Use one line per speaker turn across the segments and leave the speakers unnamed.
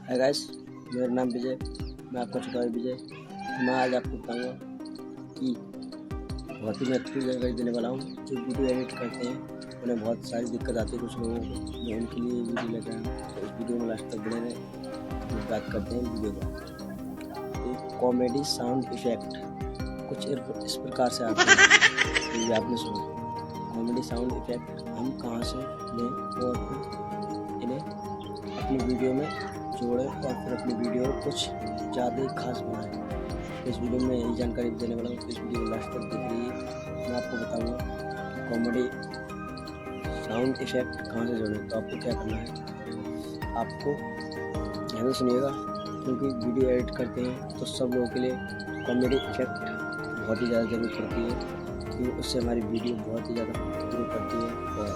Hi guys, मेरा नाम विजय, मैं आपका छोटा भाई विजय। मैं आज आपको बताऊंगा कि बहुत ही महत्वपूर्ण जानकारी देने वाला हूँ। जो वीडियो एडिट करते हैं उन्हें बहुत सारी दिक्कत आती है कुछ लोगों को। मैं उनके लिए वीडियो लेकर आया हूँ, तो इस वीडियो में लास्ट तक बने रहें। तो बात करते हैं वीडियो का। एक कॉमेडी साउंड इफेक्ट कुछ इस प्रकार से आते हैं, तो ये आपने सुना। कॉमेडी साउंड इफेक्ट हम कहाँ से लें और फिर इन्हें अपनी वीडियो में जोड़ें और फिर अपनी वीडियो कुछ ज़्यादा ही खास बनाएं। इस वीडियो में यही जानकारी देने वाला हूँ, तो इस वीडियो को लास्ट तक देख लीजिए। मैं आपको बताऊंगा कॉमेडी साउंड इफेक्ट कहाँ से जोड़ें। तो आपको क्या करना है, आपको ध्यान से सुनिएगा, क्योंकि वीडियो एडिट करते हैं तो सब लोगों के लिए कॉमेडी इफेक्ट बहुत ही ज़्यादा ज़रूरत पड़ती है, क्योंकि उससे हमारी वीडियो बहुत ही ज़्यादा ग्रो करती है और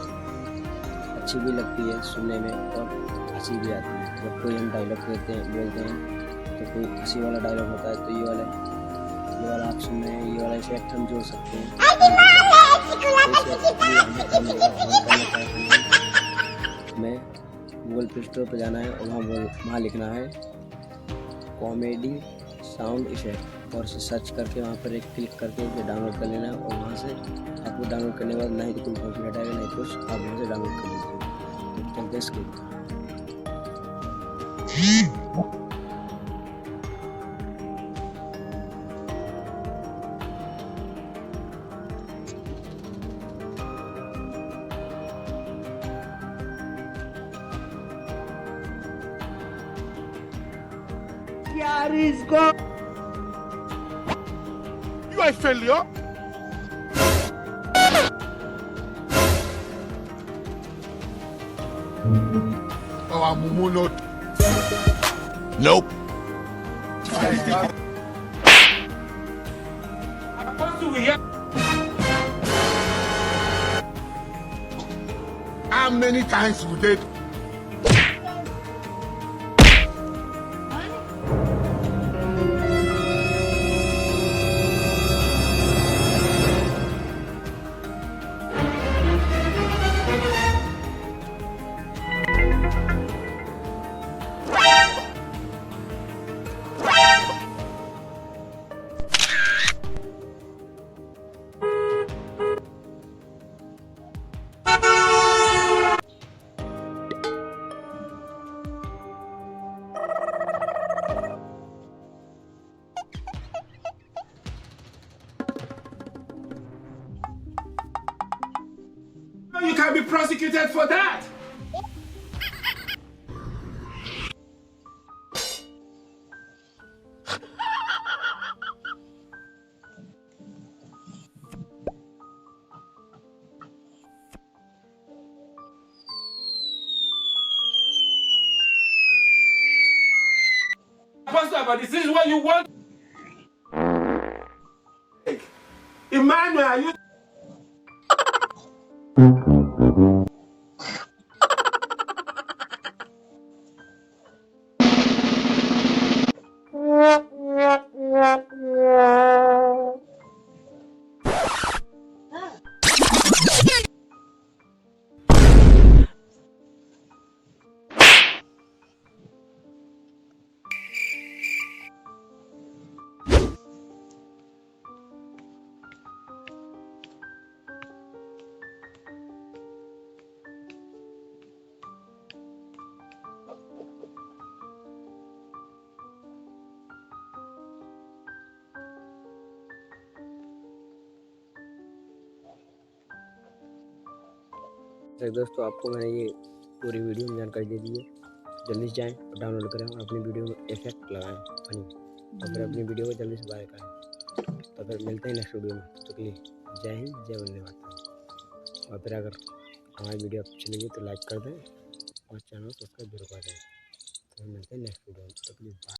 अच्छी भी लगती है सुनने में और हंसी भी आती है। जब कोई हम डायलॉग बोलते हैं तो कोई हंसी वाला डायलॉग होता है, तो ये वाला आप सुन रहे हैं, ये वाला इफेक्ट हम जोड़ सकते हैं। हमें गूगल प्ले स्टोर पर जाना है और वहाँ लिखना है कॉमेडी साउंड इफेक्ट और उसे सर्च करके वहाँ पर एक क्लिक करके उसे डाउनलोड कर लेना है। और वहाँ से आपको डाउनलोड करने के बाद नहीं तो कोई कॉपीराइट आएगा, नहीं कुछ, आप वहाँ से डाउनलोड कर लीजिए। तो चलते इसको
Here is God.
You are a failure. Oh, I'm Mumu. Nope. How many times we did? You can be prosecuted for that. Pastor, but this is what you want. Emmanuel, are you?
दोस्तों, आपको मैंने ये पूरी video में जानकारी दे दी है। जल्दी से जाएँ और डाउनलोड करें और अपनी वीडियो में इफेक्ट लगाएं फनी, और फिर अपनी वीडियो को जल्दी से वायरल करें। तो फिर मिलते हैं नेक्स्ट वीडियो में। तो के लिए जय हिंद, जय वंदे मातरम। और फिर अगर हमारी वीडियो अच्छी लगी तो लाइक कर दें और चैनल सब्सक्राइब जरूर कर दें। तो मिलते हैं नेक्स्ट वीडियो में। तो के लिए बाय।